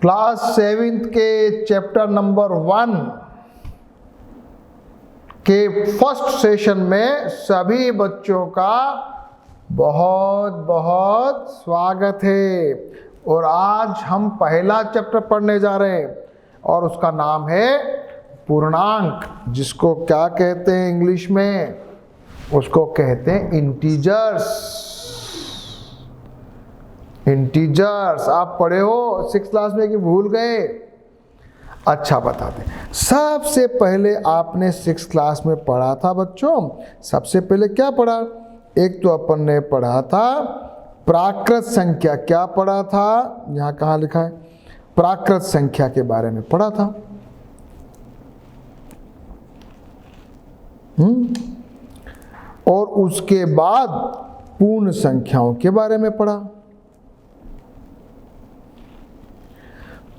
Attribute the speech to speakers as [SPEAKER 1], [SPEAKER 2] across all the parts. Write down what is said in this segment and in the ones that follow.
[SPEAKER 1] Class 7th के chapter number 1 के first session में सभी बच्चों का बहुत बहुत स्वागत है। और आज हम पहला चैप्टर पढ़ने जा रहे हैं और उसका नाम है पूर्णांक, जिसको क्या कहते हैं इंग्लिश में? उसको कहते हैं इंटीजर्स। इंटीजर्स आप पढ़े हो 6th क्लास में कि भूल गए? अच्छा बताते हैं। सबसे पहले आपने 6th क्लास में पढ़ा था बच्चों, सबसे पहले क्या पढ़ा? एक तो अपन ने पढ़ा था प्राकृत संख्या। क्या पढ़ा था? यहाँ कहाँ लिखा है? प्राकृत संख्या के बारे में पढ़ा था। और उसके बाद पूर्ण संख्याओं के बारे में पढ़ा।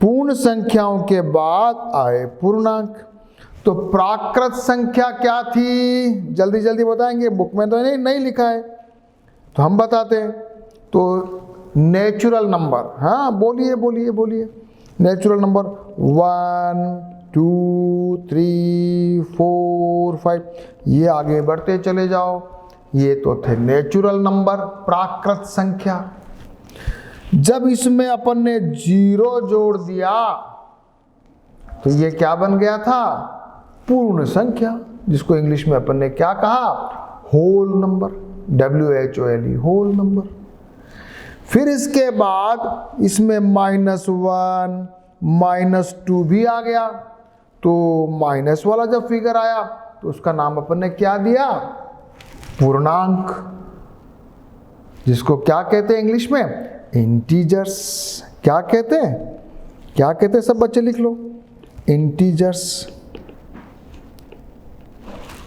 [SPEAKER 1] पूर्ण संख्याओं के बाद आए पूर्णांक। तो प्राकृत संख्या क्या थी? जल्दी जल्दी बताएंगे, बुक में तो नहीं लिखा है तो हम बताते हैं। तो नेचुरल नंबर, हाँ बोलिए बोलिए बोलिए। नेचुरल नंबर 1 2 3 4 5, ये आगे बढ़ते चले जाओ। ये तो थे नेचुरल नंबर, प्राकृत संख्या। जब इसमें अपन ने 0 जोड़ दिया तो ये क्या बन गया था? पूर्ण संख्या, जिसको इंग्लिश में अपन ने क्या कहा? Whole number, WHOLE, whole number. फिर इसके बाद इसमें -1 -2 भी आ गया। तो माइनस वाला जब फिगर आया तो उसका नाम अपन ने क्या दिया? पूर्णांक, जिसको क्या कहते हैं इंग्लिश में? इंटीजर्स। क्या कहते हैं? क्या कहते हैं? सब बच्चे लिख लो, इंटीजर्स।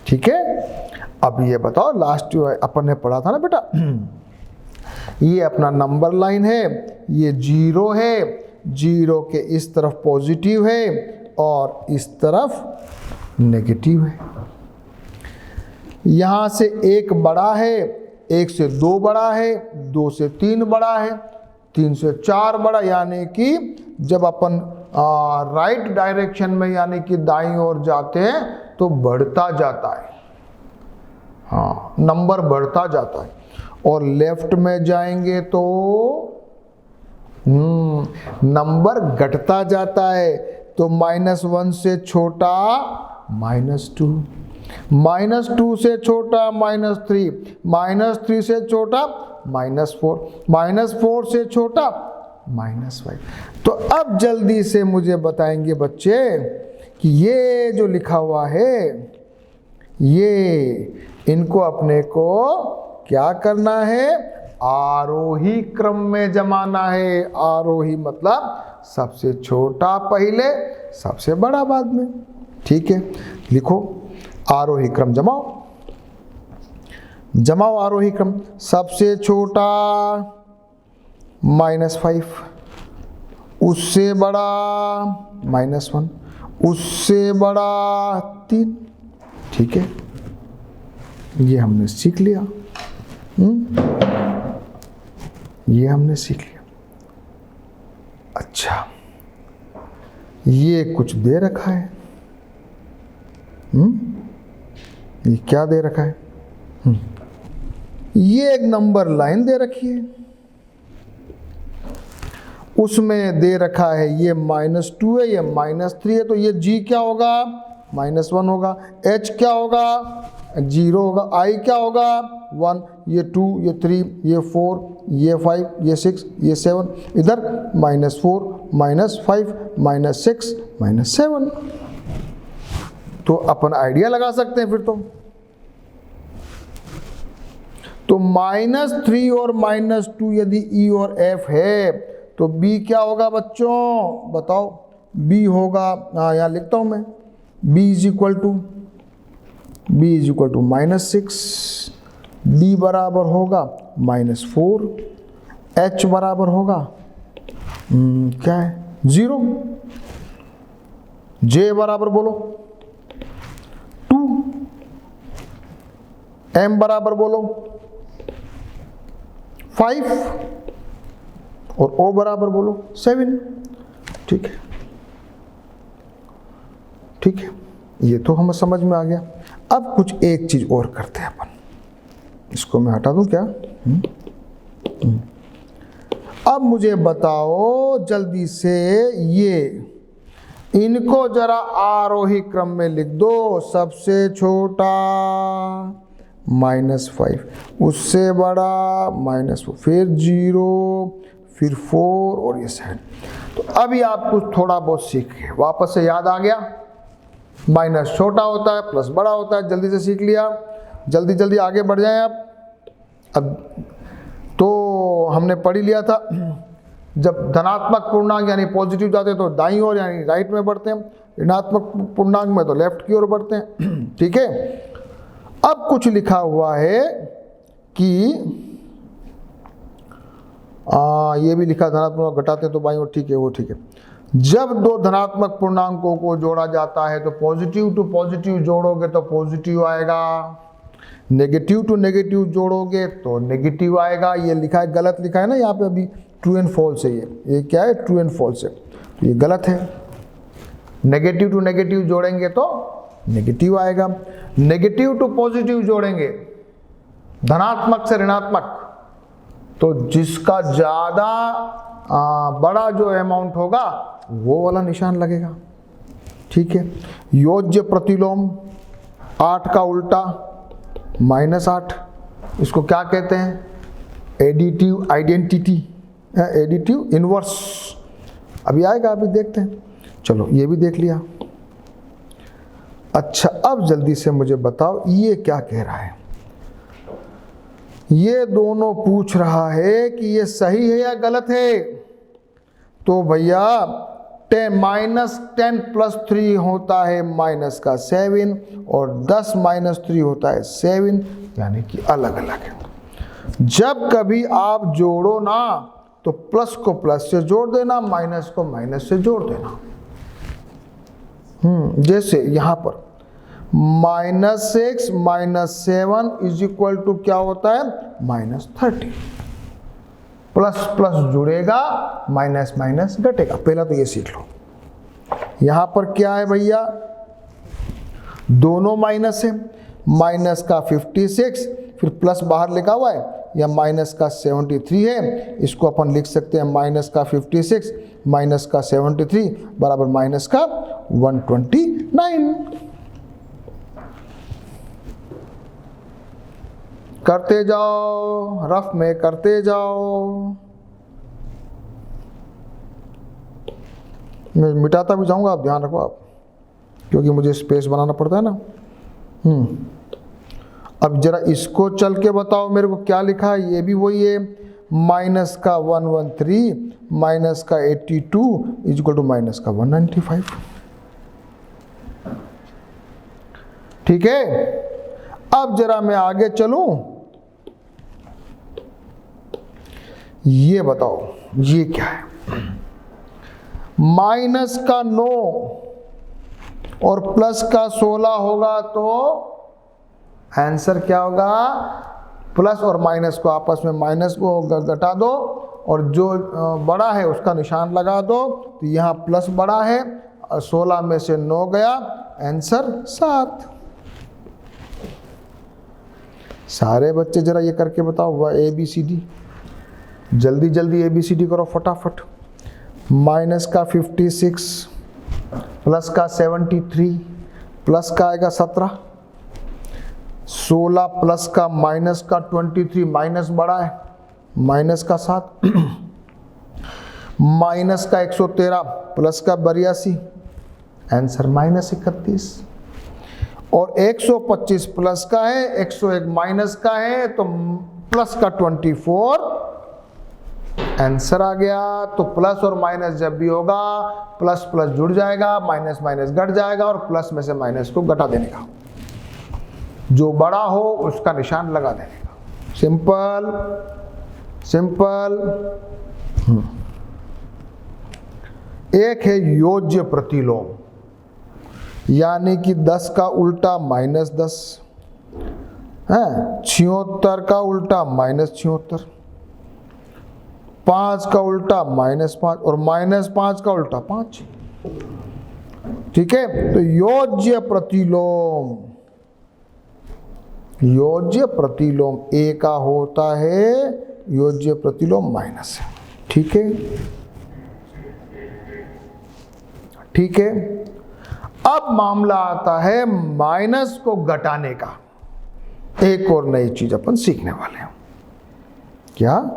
[SPEAKER 1] ठीक है। अब ये बताओ, लास्ट अपन ने पढ़ा था ना बेटा, ये अपना नंबर लाइन है, ये 0 है, 0 के इस तरफ पॉजिटिव है और इस तरफ नेगेटिव है। यहां से 1 बड़ा है, 1 से 2 बड़ा है, 2 से 3 बड़ा है, 3 से 4 बड़ा, यानी कि जब अपन राइट डायरेक्शन में यानी कि दाईं ओर जाते हैं तो बढ़ता जाता है। हाँ, नंबर बढ़ता जाता है। और लेफ्ट में जाएंगे तो नंबर घटता जाता है। तो -1 से छोटा -2, -2 से छोटा -3, -3 से छोटा -4, -4 से छोटा -5। तो अब जल्दी से मुझे बताएंगे बच्चे कि ये जो लिखा हुआ है, ये इनको अपने को क्या करना है? आरोही क्रम में जमाना है। आरोही मतलब सबसे छोटा पहले, सबसे बड़ा बाद में। ठीक है, लिखो आरोही क्रम जमाओ। जमाओ आरोही क्रम। सबसे छोटा -5, उससे बड़ा -1, उससे बड़ा 3। ठीक है, ये हमने सीख लिया। ये हमने सीख लिया। अच्छा, ये कुछ दे रखा है। ये क्या दे रखा है? ये एक नंबर लाइन दे रखी है, उसमें दे रखा है ये -2 है, ये -3 है। तो ये G क्या होगा? -1 होगा। H क्या होगा? 0 होगा। I क्या होगा? 1, ये 2, ये 3, ये 4, ये 5, ये 6, ये 7। इधर -4, -5, -6, -7। तो अपन आइडिया लगा सकते हैं फिर तो -3 और -2 यदि E और F है तो B क्या होगा बच्चों? बताओ। B होगा, हाँ यहाँ लिखता हूं मैं, B is equal to -6, D बराबर होगा -4, H बराबर होगा क्या है? 0, J बराबर बोलो 2, M बराबर बोलो 5 और O बराबर बोलो 7। ठीक है, ठीक है, ये तो हमें समझ में आ गया। अब कुछ एक चीज और करते हैं अपन, इसको मैं हटा दूं क्या? अब मुझे बताओ जल्दी से, ये इनको जरा आरोही क्रम में लिख दो। सबसे छोटा -5, उससे बड़ा -4, फिर 0, फिर 4 और ये साइड। तो अभी आप कुछ थोड़ा बहुत सीख गए, वापस से याद आ गया। माइनस छोटा होता है, प्लस बड़ा होता है, जल्दी से सीख लिया। जल्दी जल्दी आगे बढ़ जाएं आप। अब तो हमने पढ़ ही लिया था, जब धनात्मक पूर्णांक यानी पॉजिटिव जाते तो दाईं ओर यानी राइट में बढ़ते हैं, ऋणात्मक पूर्णांक में तो लेफ्ट की ओर बढ़ते हैं। ठीक है, अब कुछ लिखा हुआ है कि ये भी लिखा धनात्मक घटाते हैं तो बाईं ओर, ठीक है, वो ठीक है। जब दो धनात्मक पूर्णांकों को जोड़ा जाता है तो पॉजिटिव टू पॉजिटिव जोड़ोगे तो पॉजिटिव आएगा, नेगेटिव टू नेगेटिव जोड़ोगे तो नेगेटिव आएगा। ये लिखा है, गलत लिखा है ना यहाँ पे, अभी ट्रू एंड फॉल्स है ये क्या है? ट्रू एंड फॉल्स है, तो ये गलत है। नेगेटिव टू नेगेटिव जोड़ेंगे तो नेगेटिव आएगा, नेगेटिव टू पॉजिटिव जोड़ेंगे, धनात्मक से ऋणात्मक, तो जिसका ज्यादा बड़ा जो अमाउंट होगा वो वाला निशान लगेगा। ठीक है, योज्य प्रतिलोम 8 का उल्टा -8, इसको क्या कहते हैं? Additive identity, additive inverse. अभी आएगा, अभी देखते हैं। चलो ये भी देख लिया। अच्छा, अब जल्दी से मुझे बताओ ये क्या कह रहा है? ये दोनों पूछ रहा है कि ये सही है या गलत है। तो भैया -10 + 3 होता है -7 और 10 - 3 होता है 7, यानी कि अलग अलग है। जब कभी आप जोड़ो ना तो प्लस को प्लस से जोड़ देना, माइनस को माइनस से जोड़ देना। जैसे यहां पर -6 - 7 = क्या होता है? -30। प्लस प्लस जुड़ेगा, माइनस माइनस घटेगा। पहला तो ये सीख लो। यहां पर क्या है भैया? दोनों माइनस है, माइनस का 56, फिर प्लस बाहर लिखा हुआ है, या माइनस का 73 है। इसको अपन लिख सकते हैं माइनस का 56 माइनस का 73 बराबर माइनस का 129। करते जाओ, रफ में करते जाओ। मैं मिटाता भी जाऊंगा, आप ध्यान रखो आप, क्योंकि मुझे स्पेस बनाना पड़ता है ना। अब जरा इसको चल के बताओ मेरे को क्या लिखा है। ये भी वही है, माइनस का 113 माइनस का 82 = माइनस का 195। ठीक है, अब जरा मैं आगे चलूं। ये बताओ ये क्या है? माइनस का 9 और प्लस का 16 होगा तो आंसर क्या होगा? प्लस और माइनस को आपस में माइनस को घटा दो और जो बड़ा है उसका निशान लगा दो। तो यहाँ प्लस बड़ा है और 16 में से 9 गया, आंसर 7। सारे बच्चे जरा ये करके बताओ ABCD, जल्दी जल्दी ABCD करो फटाफट। माइनस का 56 प्लस का 73 प्लस का आएगा 17, 16 प्लस का माइनस का 23, माइनस बड़ा है, माइनस का 7, माइनस का 113 प्लस का 82, आंसर -31। और 125 प्लस का है, 101 माइनस का है, तो प्लस का 24 आंसर आ गया। तो प्लस और माइनस जब भी होगा, प्लस प्लस जुड़ जाएगा, माइनस माइनस घट जाएगा, और प्लस में से माइनस को घटा देने का। जो बड़ा हो उसका निशान लगा देने का। Simple simple. एक है योज्य प्रतिलोम, यानी कि 10 का उल्टा -10 है, 76 का उल्टा -76। 5 का उल्टा -5 और -5 का उल्टा 5। ठीक है, तो योज्य प्रतिलोम, योज्य प्रतिलोम A का होता है योज्य प्रतिलोम माइनस है। ठीक है, ठीक है। अब मामला आता है माइनस को घटाने का। एक और नई चीज अपन सीखने वाले हैं। क्या?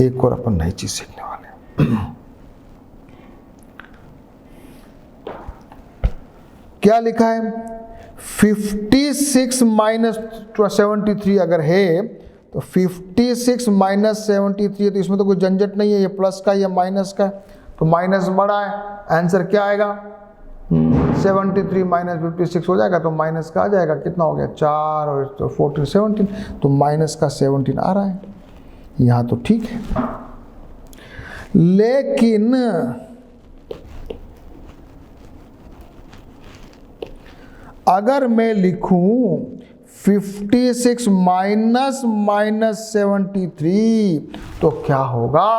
[SPEAKER 1] एक और अपन नई चीज सीखने वाले हैं। क्या लिखा है? 56 माइनस 73 अगर है तो 56 माइनस 73 तो इसमें तो कोई झंझट नहीं है, ये प्लस का या माइनस का, तो माइनस बड़ा है। आंसर क्या आएगा? 73 माइनस 56 हो जाएगा तो माइनस का आ जाएगा, कितना हो गया 4 और तो 14 17, तो माइनस का 17 आ रहा है। यहाँ तो ठीक है, लेकिन अगर मैं लिखूं 56 माइनस 73 तो क्या होगा?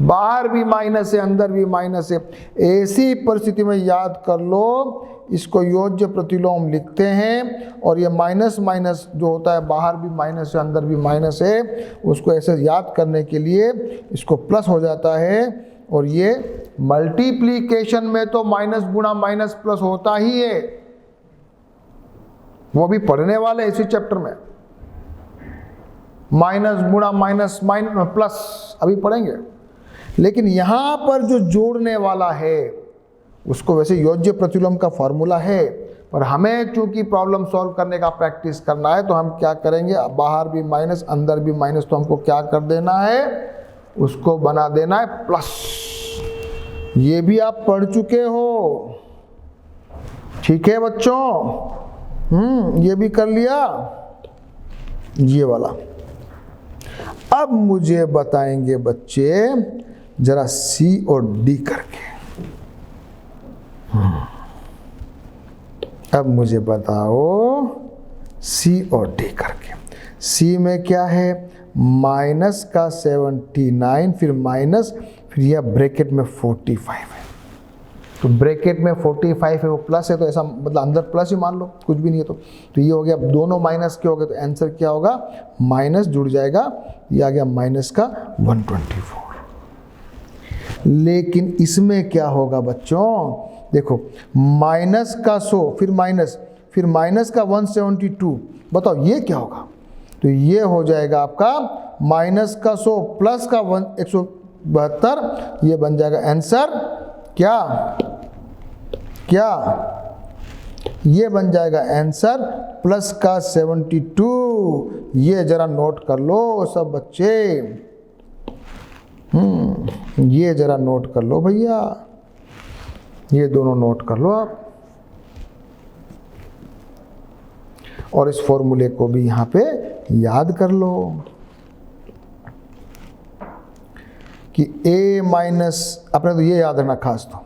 [SPEAKER 1] बाहर भी माइनस है, अंदर भी माइनस है। ऐसी परिस्थिति में याद कर लो, इसको योज्य प्रतिलोम लिखते हैं और ये माइनस माइनस जो होता है, बाहर भी माइनस है अंदर भी माइनस है, उसको ऐसे याद करने के लिए इसको प्लस हो जाता है। और ये मल्टीप्लिकेशन में तो माइनस गुणा माइनस प्लस होता ही है, वो भी पढ़ने वाले इसी चैप्टर में। माइनस गुणा माइनस माइनस प्लस अभी पढ़ेंगे, लेकिन यहां पर जो जोड़ने वाला है उसको वैसे योज्य प्रतिलोम का फॉर्मूला है, पर हमें चूंकि प्रॉब्लम सॉल्व करने का प्रैक्टिस करना है तो हम क्या करेंगे, बाहर भी माइनस अंदर भी माइनस, तो हमको क्या कर देना है, उसको बना देना है प्लस। ये भी आप पढ़ चुके हो, ठीक है बच्चों? ये भी कर लिया, ये वाला। अब मुझे बताएंगे बच्चे जरा C और D करके। अब मुझे बताओ C और D करके। C में क्या है? माइनस का 79, फिर माइनस, फिर यह ब्रैकेट में 45 है। तो ब्रैकेट में 45 है, वो प्लस है, तो ऐसा मतलब अंदर प्लस ही मान लो, कुछ भी नहीं है तो ये हो गया। दोनों माइनस के हो गए तो आंसर क्या होगा? माइनस जुड़ जाएगा, ये आ गया माइनस का 124। लेकिन इसमें क्या होगा बच्चों? देखो, माइनस का 100, फिर माइनस का 172, बताओ ये क्या होगा? तो ये हो जाएगा आपका माइनस का 100 प्लस का 172, ये बन जाएगा आंसर क्या? ये बन जाएगा आंसर प्लस का 72। ये जरा नोट कर लो सब बच्चे, ये जरा नोट कर लो भैया, ये दोनों नोट कर लो आप। और इस फॉर्मूले को भी यहां पे याद कर लो कि a माइनस, अपने तो ये याद रखना खास, तो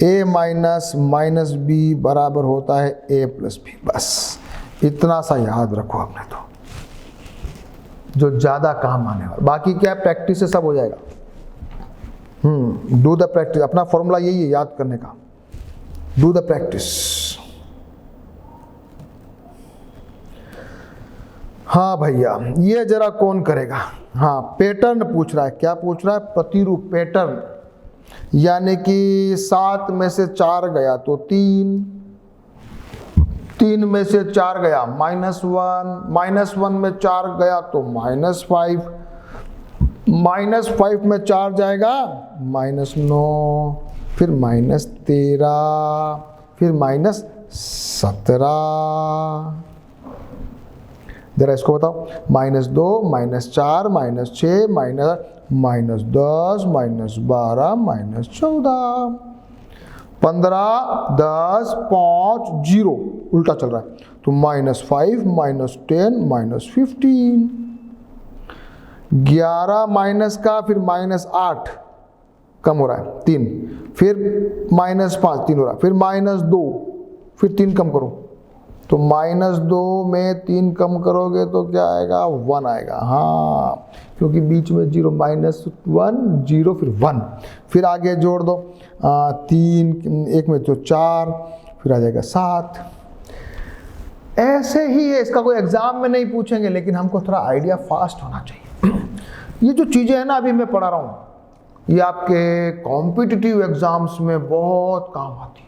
[SPEAKER 1] a माइनस माइनस b बराबर होता है a प्लस b। बस इतना सा याद रखो आपने, तो जो ज्यादा काम आने वाला, बाकी क्या है प्रैक्टिस से सब हो जाएगा। डू द प्रैक्टिस, अपना फॉर्मूला यही है याद करने का, डू द प्रैक्टिस। हाँ भैया, ये जरा कौन करेगा? हाँ, पैटर्न पूछ रहा है। क्या पूछ रहा है? प्रतिरूप, पैटर्न। यानी कि 7 में से 4 गया तो 3, 3 में से 4 गया -1, -1 में 4 गया तो -5, -5 में 4 जाएगा -9, फिर -13, फिर -17। जरा इसको बताओ, -2, -4, -6, -10, -12, -14, 15, 10, 5, 0 उल्टा चल रहा है, तो -5, -10, -15, 11 माइनस का, फिर -8 कम हो रहा है 3, फिर -5 3 हो रहा है, फिर -2, फिर 3 कम करो तो -2 में 3 कम करोगे तो क्या आएगा, 1 आएगा। हाँ, क्योंकि बीच में 0, -1 0 फिर 1, फिर आगे जोड़ दो 3, 1 में तो 4, फिर आ जाएगा 7। ऐसे ही है, इसका कोई एग्जाम में नहीं पूछेंगे, लेकिन हमको थोड़ा आइडिया फास्ट होना चाहिए। ये जो चीज़ें हैं ना अभी मैं पढ़ा रहा हूँ, ये आपके कॉम्पिटिटिव एग्जाम्स में बहुत काम आती है।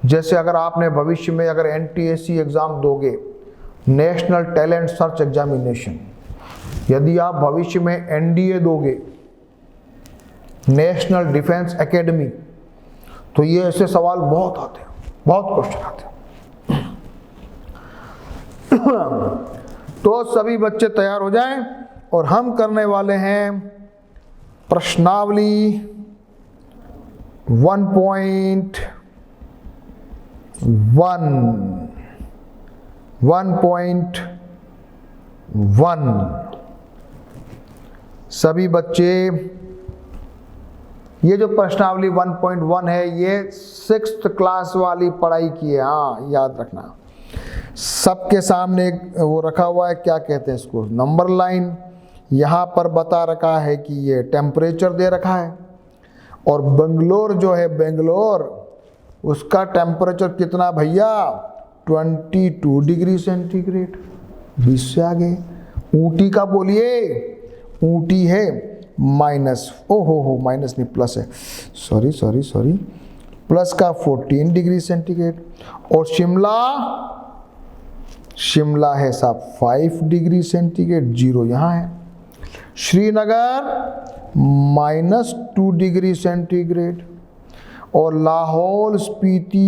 [SPEAKER 1] जैसे अगर आपने भविष्य में अगर NTSC एग्जाम दोगे, नेशनल टैलेंट सर्च एग्जामिनेशन, यदि आप भविष्य में NDA दोगे, नेशनल डिफेंस एकेडमी, तो ये ऐसे सवाल बहुत आते हैं, बहुत क्वेश्चन आते हैं। तो सभी बच्चे तैयार हो जाएं और हम करने वाले हैं प्रश्नावली 1.1। सभी बच्चे, ये जो प्रश्नावली 1.1 है ये 6th क्लास वाली पढ़ाई की है। हाँ, याद रखना, सबके सामने वो रखा हुआ है, क्या कहते हैं इसको, नंबर लाइन। यहाँ पर बता रखा है कि ये टेम्परेचर दे रखा है, और बेंगलोर जो है, बेंगलोर, उसका टेम्परेचर कितना भैया, 22 डिग्री सेंटीग्रेड, 20 से आगे। ऊटी का बोलिए, ऊटी है माइनस, माइनस नहीं प्लस है, सॉरी, प्लस का 14 डिग्री सेंटीग्रेड। और शिमला है साहब 5 डिग्री सेंटीग्रेड, 0 यहाँ है। श्रीनगर -2 डिग्री सेंटीग्रेड, और लाहौल स्पीति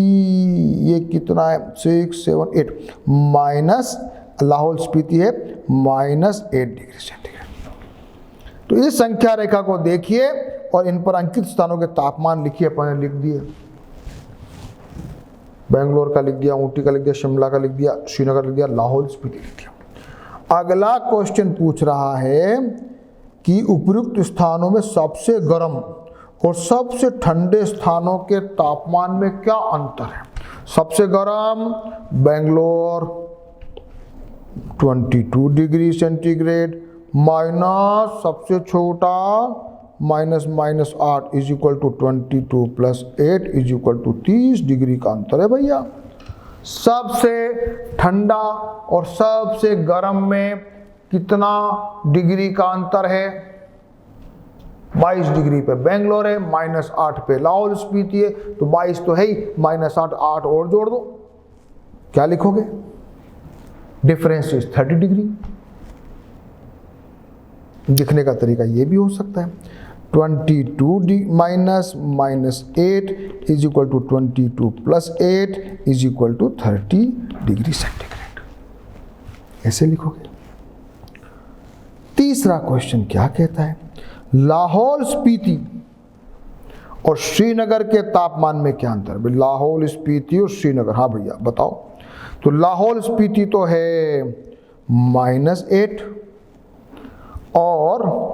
[SPEAKER 1] ये कितना है, 6, 7, 8, माइनस, लाहौल स्पीति है -8 डिग्री सेंटीग्रेड। तो इस संख्या रेखा को देखिए और इन पर अंकित स्थानों के तापमान लिखिए। अपन लिख दिए, बेंगलोर का लिख दिया, ऊटी का लिख दिया, शिमला का लिख दिया, श्रीनगर लिख दिया, लाहौल स्पीति लिख दिया। अगला क्वेश्चन पूछ रहा है कि उपयुक्त स्थानों में सबसे गर्म और सबसे ठंडे स्थानों के तापमान में क्या अंतर है। सबसे गर्म बेंगलोर 22 डिग्री सेंटीग्रेड, माइनस सबसे छोटा -8 is equal to 22 + 8 is equal to 30 degree का अंतर है भैया। सबसे ठंडा और सबसे गर्म में कितना डिग्री का अंतर है, 22 डिग्री पे बेंगलोर है, -8 पे लाहौल स्पीति है, तो 22 तो है ही, -8 8 और जोड़ दो, क्या लिखोगे, डिफरेंस इज 30 डिग्री। लिखने का तरीका ये भी हो सकता है, 22 minus -8 is equal to 22 + 8 is equal to 30 degree centigrade, ऐसे लिखोगे। तीसरा क्वेश्चन क्या कहता है, लाहौल स्पीति और श्रीनगर के तापमान में क्या अंतर है। लाहौल स्पीति और श्रीनगर, हाँ भैया बताओ। तो लाहौल स्पीति तो है -8 और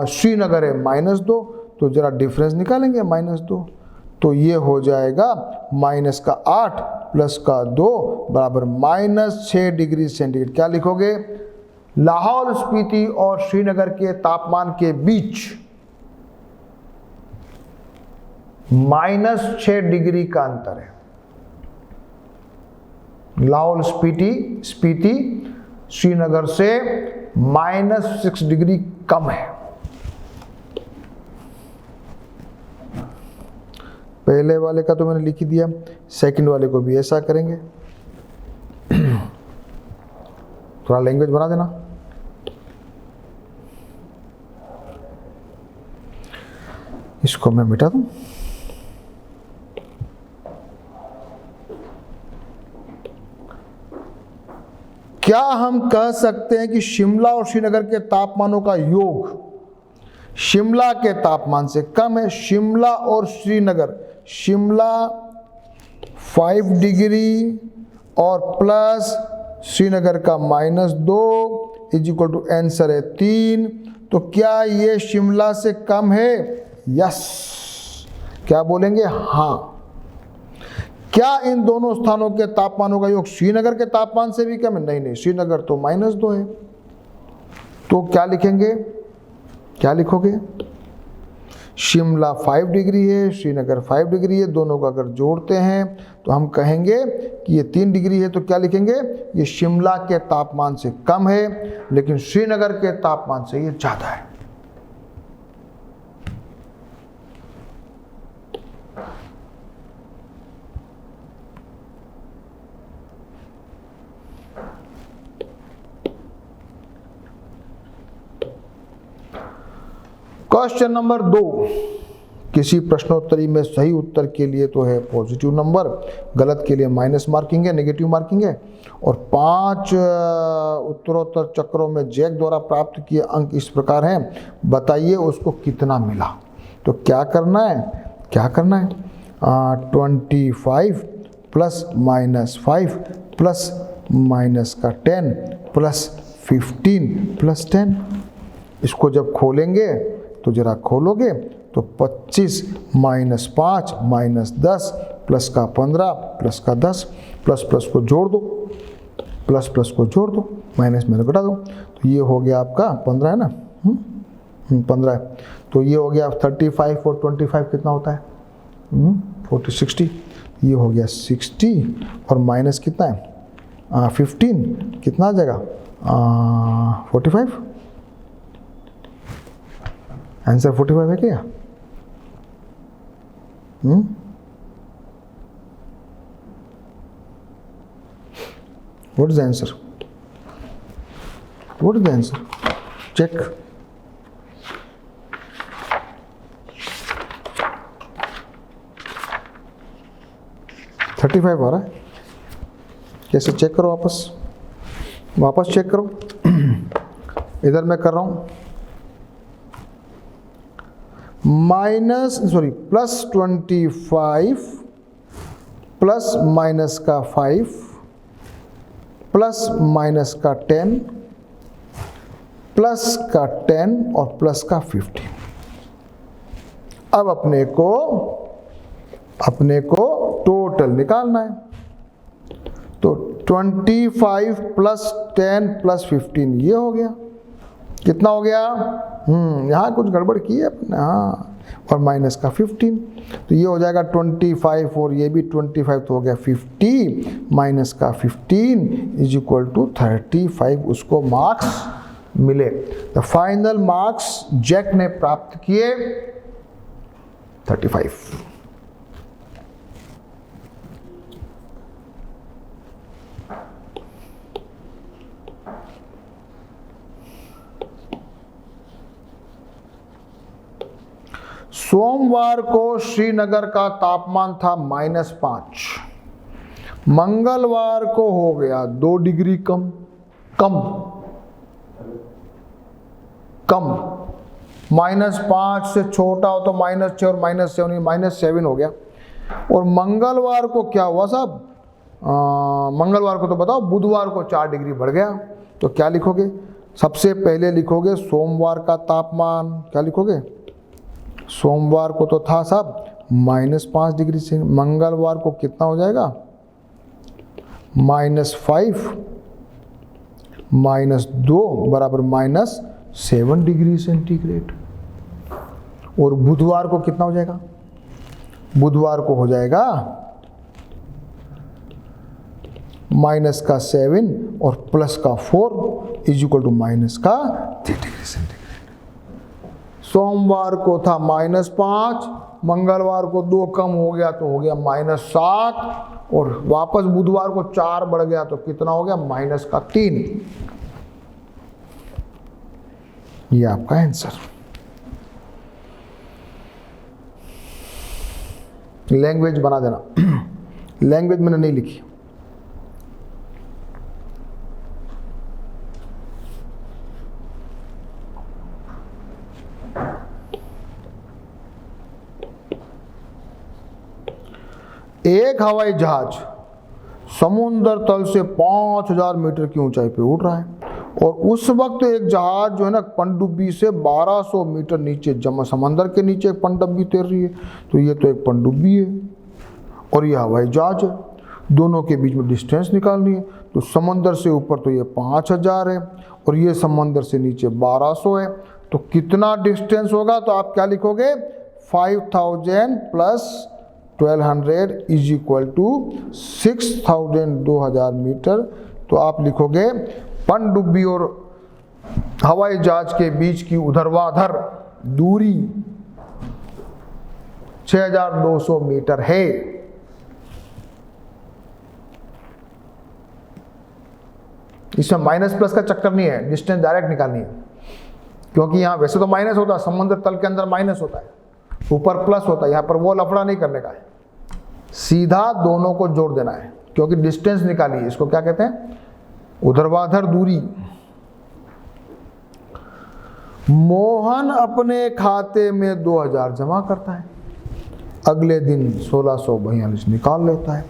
[SPEAKER 1] श्रीनगर है -2, तो जरा डिफरेंस निकालेंगे -2, तो ये हो जाएगा -8 + 2 बराबर -6 डिग्री सेंटीग्रेड। क्या लिखोगे, लाहौल स्पीति और श्रीनगर के तापमान के बीच -6 डिग्री का अंतर है। लाहौल स्पीति श्रीनगर से -6 डिग्री कम है। पहले वाले का तो मैंने लिख ही दिया, सेकंड वाले को भी ऐसा करेंगे। थोड़ा लैंग्वेज बना देना। इसको मैं मिटा दूं। क्या हम कह सकते हैं कि शिमला और श्रीनगर के तापमानों का योग शिमला के तापमान से कम है। शिमला और श्रीनगर, शिमला 5 डिग्री और प्लस श्रीनगर का -2 इज इक्वल टू आंसर है 3। तो क्या ये शिमला से कम है? यस। क्या बोलेंगे? हाँ। क्या इन दोनों स्थानों के तापमानों का योग श्रीनगर के तापमान से भी कम है? नहीं, श्रीनगर तो -2 है। तो क्या लिखेंगे, क्या लिखोगे? शिमला 5 डिग्री है, श्रीनगर 5 डिग्री है, दोनों का अगर जोड़ते हैं तो हम कहेंगे कि ये 3 डिग्री है। तो क्या लिखेंगे? ये शिमला के तापमान से कम है, लेकिन श्रीनगर के तापमान से ये ज्यादा है। क्वेश्चन नंबर 2, किसी प्रश्नोत्तरी में सही उत्तर के लिए तो है पॉजिटिव नंबर, गलत के लिए माइनस मार्किंग है, नेगेटिव मार्किंग है। और 5 उत्तरोत्तर चक्रों में जैक द्वारा प्राप्त किए अंक इस प्रकार हैं, बताइए उसको कितना मिला। तो क्या करना है, 25 प्लस -5 प्लस माइनस का 10 प्लस 15 प्लस 10। इसको जब खोलेंगे तो जरा खोलोगे तो 25 -5 -10 प्लस का 15 प्लस का 10, प्लस प्लस को जोड़ दो, प्लस प्लस को जोड़ दो, माइनस में घटा दो। तो ये हो गया आपका 15 है ना, 15 है। तो ये हो गया 35 और 25 कितना होता है? 60। ये हो गया 60 और माइनस कितना है? 15 कितना आ जाएगा? 45। आंसर 45 है क्या? What is the answer? What is the answer? Check. $35 आ रहा है। कैसे चेक करो? वापस चेक करो। इधर मैं कर रहा हूं +25 प्लस माइनस का 5 प्लस माइनस का 10 प्लस का 10 और प्लस का 15। अब अपने को टोटल निकालना है। तो 25 प्लस 10 प्लस 15 ये हो गया। कितना हो गया? यहाँ कुछ गड़बड़ की है अपने, हाँ, और माइनस का 15। तो ये हो जाएगा 25 और ये भी 25, तो हो गया 50 माइनस का 15 = 35। उसको मार्क्स मिले। द फाइनल मार्क्स जैक ने प्राप्त किए 35। सोमवार को श्रीनगर का तापमान था -5, मंगलवार को हो गया 2 डिग्री कम। -5 से छोटा हो तो -6 और -7, -7 हो गया। और मंगलवार को क्या हुआ साहब? मंगलवार को तो बताओ, बुधवार को 4 डिग्री बढ़ गया। तो क्या लिखोगे? सबसे पहले लिखोगे सोमवार का तापमान। क्या लिखोगे? सोमवार को तो था साहब -5 डिग्री से, मंगलवार को कितना हो जाएगा? -5 -2 बराबर -7 डिग्री सेंटीग्रेड। और बुधवार को कितना हो जाएगा? बुधवार को हो जाएगा माइनस का 7 और प्लस का 4 = माइनस का 3 डिग्री सेंटीग्रेड। सोमवार को था -5, मंगलवार को 2 कम हो गया तो हो गया -7, और वापस बुधवार को 4 बढ़ गया तो कितना हो गया? -3। ये आपका आंसर। लैंग्वेज बना देना। लैंग्वेज मैंने नहीं लिखी। एक हवाई जहाज समुद्र तल से 5000 मीटर की ऊंचाई पे उड़ रहा है, और उस वक्त एक जहाज जो है ना पनडुब्बी से 1200 मीटर नीचे समंदर के नीचे एक पनडुब्बी तैर रही है। तो ये तो एक पनडुब्बी है, और ये हवाई जहाज है, दोनों के बीच में डिस्टेंस निकालनी है। तो समंदर से ऊपर तो ये 5000 है और ये समंदर से नीचे 1200 है। तो कितना डिस्टेंस होगा? तो आप क्या लिखोगे? 5000 plus 1200 is equal to 6000, 2000 metre. तो आप लिखोगे पनडुब्बी और हवाई जहाज के बीच की ऊर्ध्वाधर दूरी 6200 मीटर है। इसमें माइनस प्लस का चक्कर नहीं है, डिस्टेंस डायरेक्ट निकालनी है, क्योंकि यहां वैसे तो माइनस होता है, समुद्र तल के अंदर माइनस होता है, ऊपर प्लस होता है, यहां पर वो लफड़ा नहीं करने का है, सीधा दोनों को जोड़ देना है, क्योंकि डिस्टेंस निकाली है। इसको क्या कहते हैं? ऊर्ध्वाधर दूरी। मोहन अपने खाते में 2000 जमा करता है, अगले दिन 1642 निकाल लेता है।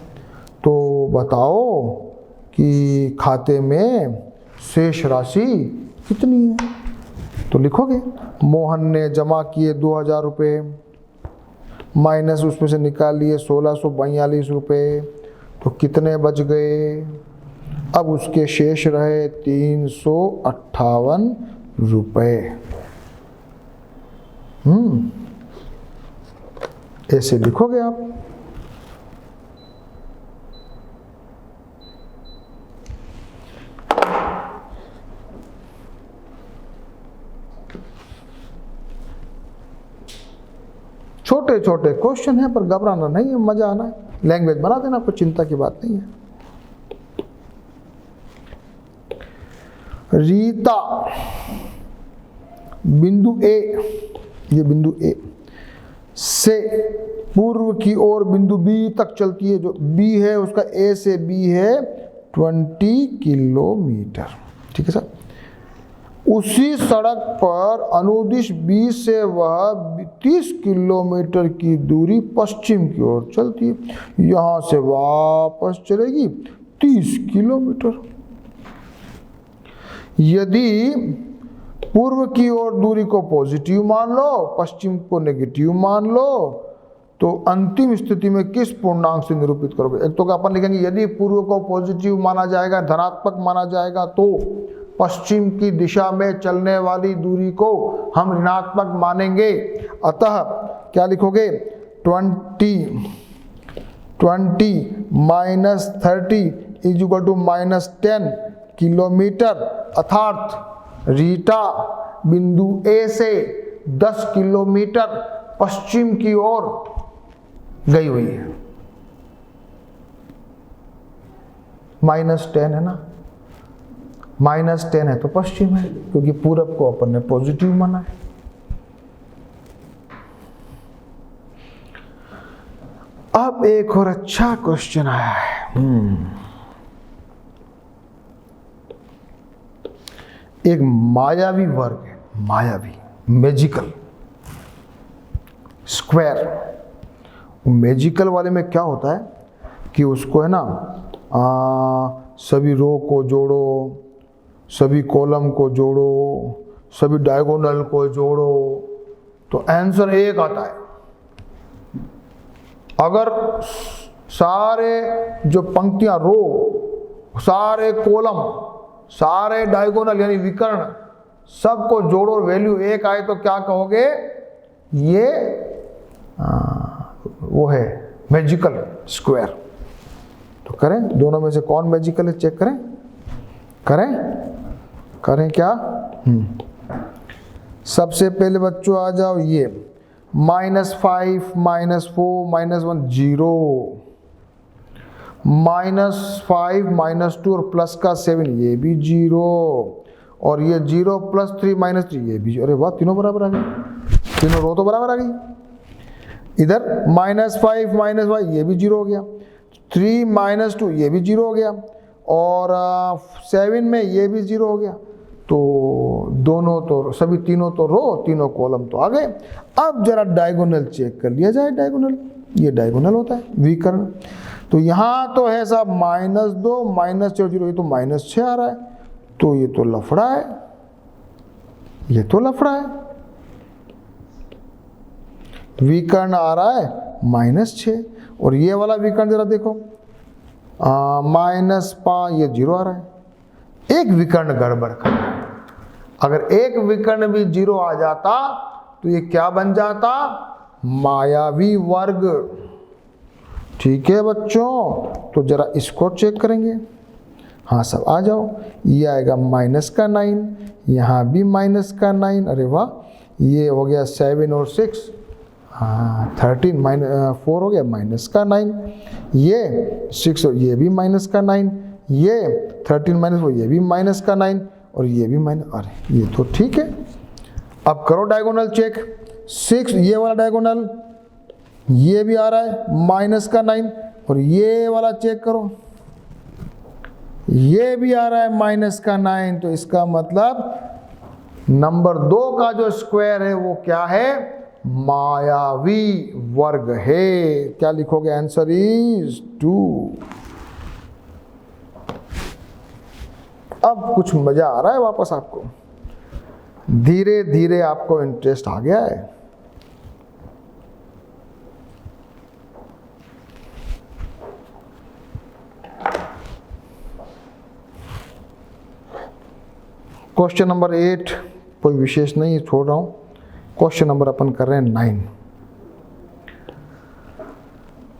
[SPEAKER 1] तो बताओ कि खाते में शेष राशि कितनी है? तो लिखोगे मोहन ने जमा किए 2000 रुपये, माइनस उसमें से निकाल लिए 1642 रुपये, तो कितने बच गए? अब उसके शेष रहे 358 रुपये। ऐसे लिखोगे आप। छोटे छोटे क्वेश्चन है, पर घबराना नहीं है, मजा आना है। लैंग्वेज बना देना, कोई चिंता की बात नहीं है। रीता बिंदु ए, ये बिंदु ए से पूर्व की ओर बिंदु बी तक चलती है। जो बी है उसका ए से बी है 20 किलोमीटर, ठीक है सर। उसी सड़क पर अनुदिश बी से वह 30 किलोमीटर की दूरी पश्चिम की ओर चलती है। यहां से वापस चलेगी 30 किलोमीटर। यदि पूर्व की ओर दूरी को पॉजिटिव मान लो, पश्चिम को नेगेटिव मान लो, तो अंतिम स्थिति में किस पूर्णांक से निरूपित करोगे? एक तो अपन लिखेंगे यदि पूर्व को पॉजिटिव माना जाएगा, धनात्मक माना जाएगा, तो पश्चिम की दिशा में चलने वाली दूरी को हम ऋणात्मक मानेंगे। अतः क्या लिखोगे? 20 minus 30 is equal to -10 kilometre, अर्थात रीटा बिंदु ए से 10 किलोमीटर पश्चिम की ओर गई हुई है। -10 है ना, -10 है तो पश्चिम है, क्योंकि पूरब को अपन ने पॉजिटिव माना है। अब एक और अच्छा क्वेश्चन आया है। एक मायावी वर्ग है, मायावी, मैजिकल स्क्वायर। मैजिकल वाले में क्या होता है कि उसको है ना सभी रो को जोड़ो, सभी कॉलम को जोड़ो, सभी डायगोनल को जोड़ो, तो आंसर एक आता है। अगर सारे जो पंक्तियां, रो, सारे कॉलम, सारे डायगोनल यानी विकर्ण, सबको जोड़ो और वैल्यू एक आए, तो क्या कहोगे? ये वो है मैजिकल स्क्वायर। तो करें, दोनों में से कौन मैजिकल है चेक करें। करें क्या? सबसे पहले बच्चों आ जाओ, ये -5 -4 -1 0, -5 -2 और प्लस का 7 ये भी 0, और ये 0 + 3 -3 ये भी। अरे वाह, तीनों बराबर आ गए, तीनों रो तो बराबर आ गई। इधर -5 -1 ये भी 0 हो गया, 3 -2 ये भी 0 हो गया, और 7 में ये भी 0 हो गया। तो दोनों तो, सभी तीनों तो रो, तीनों कॉलम तो आ गए। अब जरा डायगोनल चेक कर लिया जाए। डायगोनल, ये डायगोनल होता है विकर्ण। तो यहाँ तो है साहब -2 -4 0, ये तो -6 आ रहा है, तो ये तो लफड़ा है, ये तो लफड़ा है। विकर्ण आ रहा है -6, और ये वाला विकर्ण जरा देखो, -5, ये 0 आ रहा है। एक विकर्ण गड़बड़ कर रहा है। अगर एक विकर्ण भी 0 आ जाता तो ये क्या बन जाता? मायावी वर्ग। ठीक है बच्चों, तो जरा इसको चेक करेंगे। हाँ सब आ जाओ, ये आएगा -9, यहाँ भी -9, अरे वाह, ये हो गया 7 और 6, हाँ 13 4 हो गया -9, ये 6 और ये भी -9, ये 13 -4 ये भी -9 और ये भी अरे ये तो ठीक है। अब करो डायगोनल चेक, 6 ये वाला डायगोनल ये भी आ रहा है -9 और ये वाला चेक करो, ये भी आ रहा है -9, तो इसका मतलब नंबर 2 का जो स्क्वायर है वो क्या है? मायावी वर्ग है। क्या लिखोगे? Answer is 2। अब कुछ मजा आ रहा है वापस आपको, धीरे धीरे आपको इंटरेस्ट आ गया है। क्वेश्चन नंबर 8 कोई विशेष नहीं, छोड़ रहा हूँ। क्वेश्चन नंबर अपन कर रहे हैं 9।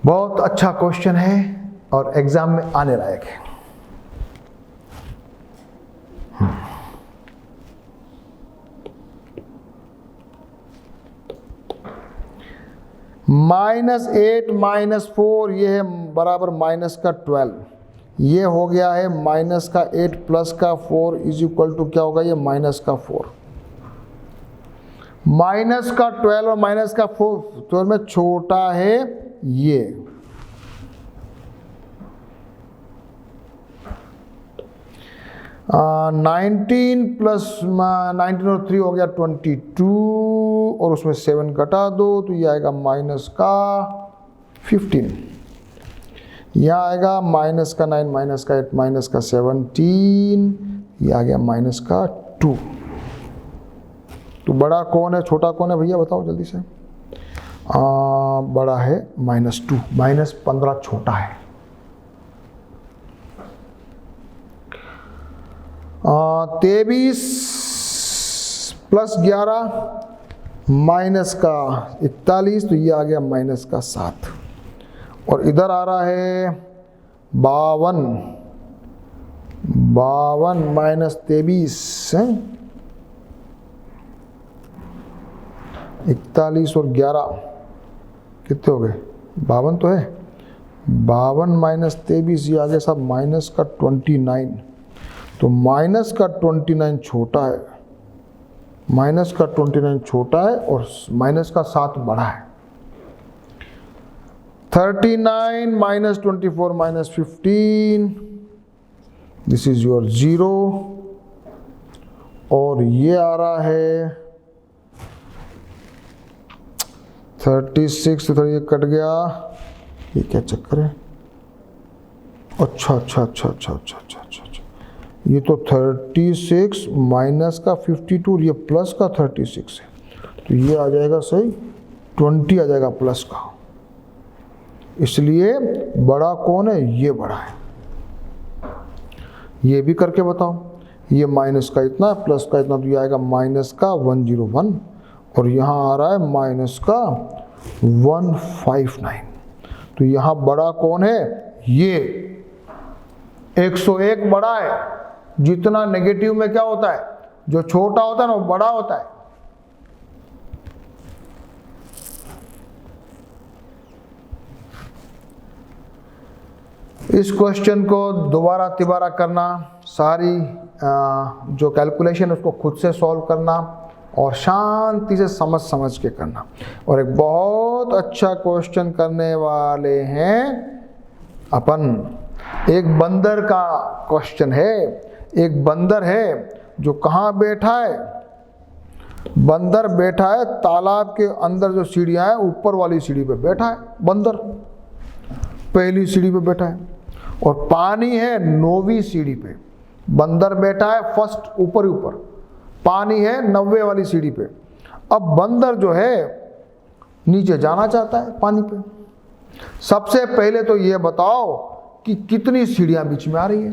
[SPEAKER 1] बहुत अच्छा क्वेश्चन है और एग्जाम में आने लायक है। -8 -4 ये है बराबर -12, ये हो गया है -8 प्लस का 4 इज इक्वल टू क्या होगा? ये -4। -12 और -4 में छोटा है ये, आ, 19 प्लस 19 और 3 हो गया 22 और उसमें 7 घटा दो तो ये आएगा -15। यहाँ आएगा -9 -8 -17, ये आ गया -2। तो बड़ा कौन है छोटा कौन है भैया बताओ जल्दी से? बड़ा है -2, -15 छोटा है। 23 प्लस 11 -41, तो ये आ गया -7 और इधर आ रहा है 52 -23 है, 41 और 11 कितने हो गए? 52 तो है, 52 -23 ये आ गया साहब -29, तो -29 छोटा है, -29 छोटा है और -7 बड़ा है। 39 -24 -15, दिस इज योर 0 और ये आ रहा है 36, तो ये कट गया, ये क्या चक्कर है? अच्छा, ये तो 36 माइनस का 52 ये प्लस का 36 है, तो ये आ जाएगा सही 20 आ जाएगा प्लस का, इसलिए बड़ा कौन है? ये बड़ा है। ये भी करके बताओ, ये माइनस का इतना प्लस का इतना, तो ये आएगा माइनस का 101 और यहाँ आ रहा है माइनस का 159, तो यहाँ बड़ा कौन है? ये 101 बड़ा है। जितना नेगेटिव में क्या होता है? जो छोटा होता है ना वो बड़ा होता है। इस क्वेश्चन को दोबारा तिबारा करना, सारी जो कैलकुलेशन उसको खुद से सॉल्व करना और शांति से समझ के करना। और एक बहुत अच्छा क्वेश्चन करने वाले हैं अपन, एक बंदर का क्वेश्चन है। एक बंदर है जो कहाँ बैठा है? बंदर बैठा है तालाब के अंदर, जो सीढ़ियाँ हैं ऊपर वाली सीढ़ी पे बैठा है बंदर, पहली सीढ़ी पे बैठा है, और पानी है 9वीं सीढ़ी पे। बंदर बैठा है फर्स्ट ऊपर, पानी है 90 वाली सीढ़ी पे। अब बंदर जो है नीचे जाना चाहता है पानी पे, सबसे पहले तो ये बताओ कि कितनी सीढ़ियां बीच में आ रही है।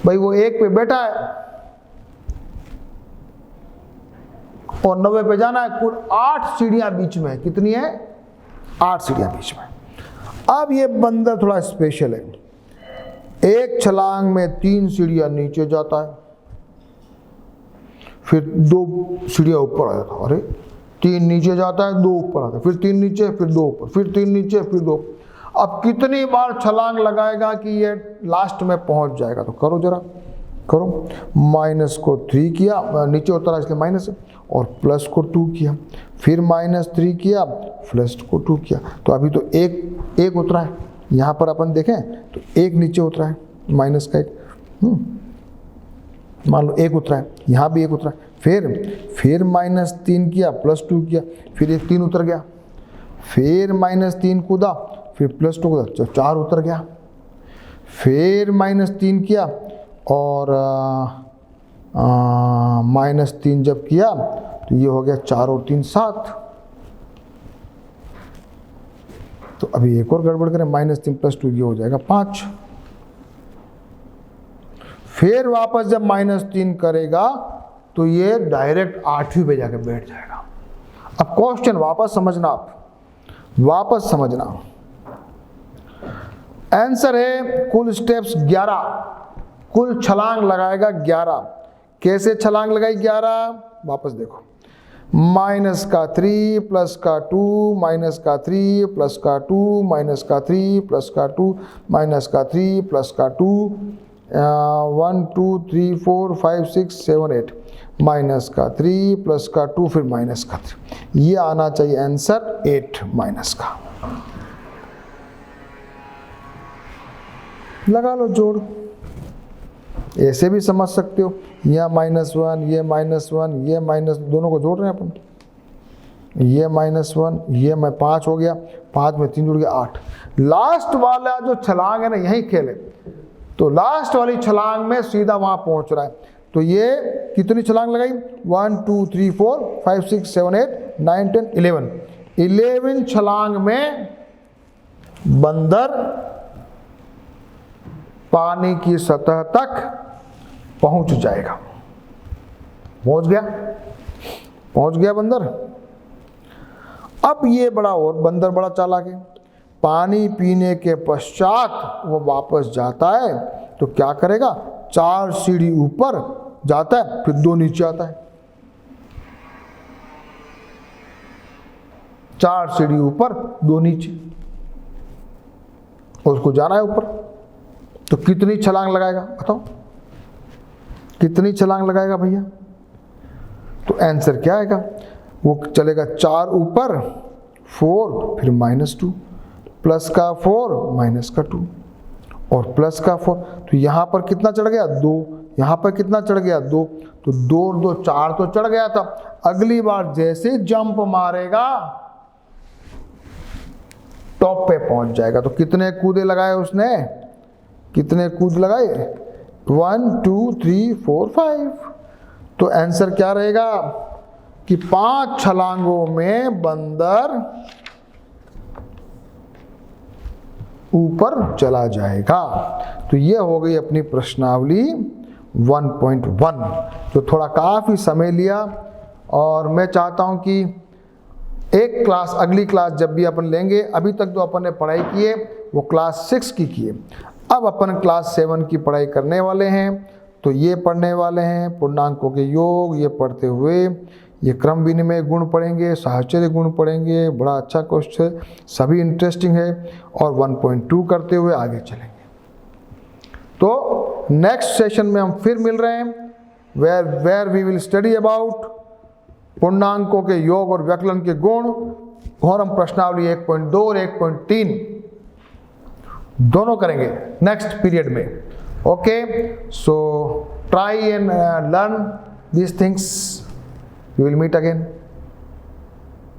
[SPEAKER 1] भाई वो 1 पे बैठा है और 90 पे जाना है, कुल 8 सीढ़ियां बीच में है। कितनी है? 8 सीढ़ियां बीच में। अब ये बंदर थोड़ा स्पेशल है, एक छलांग में 3 सीढ़ियां नीचे जाता है, फिर 2 सीढ़ियां ऊपर आ जाता है। अरे 3 नीचे जाता है, 2 ऊपर आता है, फिर 3 नीचे, फिर 2 ऊपर, फिर 3 नीचे, फिर 2। अब कितनी बार छलांग लगाएगा कि ये लास्ट में पहुंच जाएगा? तो करो जरा, करो। माइनस को 3 किया, नीचे उतरा इसलिए माइनस है, और प्लस को 2 किया, फिर -3 किया, प्लस को 2 किया। तो अभी तो एक उतरा है। यहाँ पर अपन देखें तो 1 नीचे उतरा है, माइनस का 1, मान लो 1 उतरा है, यहाँ भी 1 उतरा है। फिर -3 किया, +2 किया, फिर 1 3 उतर गया, फिर -3 कूदा, फिर +2 कूदा, 4 उतर गया, फिर -3 किया और -3 जब किया तो ये हो गया 4 और 3 7। तो अभी एक और गड़बड़ करें, -3 + 2 ये हो जाएगा 5। फिर वापस जब -3 करेगा तो ये डायरेक्ट 8वीं पे जाके बैठ जाएगा। अब क्वेश्चन वापस समझना, आप वापस समझना। आंसर है कुल स्टेप्स 11, कुल छलांग लगाएगा 11। कैसे छलांग लगाई 11? वापस देखो, -3 +2 -3 +2 -3 +2 -3 +2 1 2 3 4 5 6 7 8 -3 +2 फिर -3। ये आना चाहिए आंसर 8 माइनस का। लगा लो जोड़, ऐसे भी समझ सकते हो। यह -1 ये -1 ये माइनस, दोनों को जोड़ रहे हैं अपन। ये -1 ये 5 हो गया, 5 में 3 जुड़ गया 8। लास्ट वाला जो छलांग है ना, यही खेले तो लास्ट वाली छलांग में सीधा वहां पहुंच रहा है। तो ये कितनी छलांग लगाई? 1 2 3 4 5 6 7 8 9 10 11 छलांग में बंदर पानी की सतह तक पहुंच जाएगा। पहुंच गया बंदर। अब ये बंदर बड़ा चालाक है। पानी पीने के पश्चात वो वापस जाता है तो क्या करेगा? 4 सीढ़ी ऊपर जाता है, फिर 2 नीचे आता है। 4 सीढ़ी ऊपर 2 नीचे, उसको जाना है ऊपर। तो कितनी छलांग लगाएगा बताओ? कितनी छलांग लगाएगा भैया? तो आंसर क्या आएगा? वो चलेगा 4 ऊपर 4 फिर -2 प्लस का 4 माइनस का 2 और प्लस का 4। तो यहाँ पर कितना चढ़ गया? 2। यहाँ पर कितना चढ़ गया? 2। तो 2 और 2 4 तो चढ़ गया था। अगली बार जैसे जंप मारेगा टॉप पे पहुंच जाएगा। तो कितने कूदे लगाए उसने? कितने कूद लगाए? 1 2 3 4 5। तो आंसर क्या रहेगा कि 5 छलांगों में बंदर ऊपर चला जाएगा। तो ये हो गई अपनी प्रश्नावली 1.1, जो थोड़ा काफ़ी समय लिया। और मैं चाहता हूं कि एक क्लास, अगली क्लास जब भी अपन लेंगे, अभी तक जो अपन ने पढ़ाई की है वो क्लास 6 की है। अब अपन क्लास 7 की पढ़ाई करने वाले हैं। तो ये पढ़ने वाले हैं पूर्णांकों के योग, ये पढ़ते हुए ये क्रम विनिमय गुण पढ़ेंगे, साहचर्य गुण पढ़ेंगे। बड़ा अच्छा क्वेश्चन है, सभी इंटरेस्टिंग है। और 1.2 करते हुए आगे चलेंगे। तो नेक्स्ट सेशन में हम फिर मिल रहे हैं, where we will study about पूर्णांकों के योग और व्यकलन के गुण, और हम प्रश्नावली 1.2 और 1.3 दोनों करेंगे नेक्स्ट पीरियड में। Okay, so try and learn these things. We will meet again.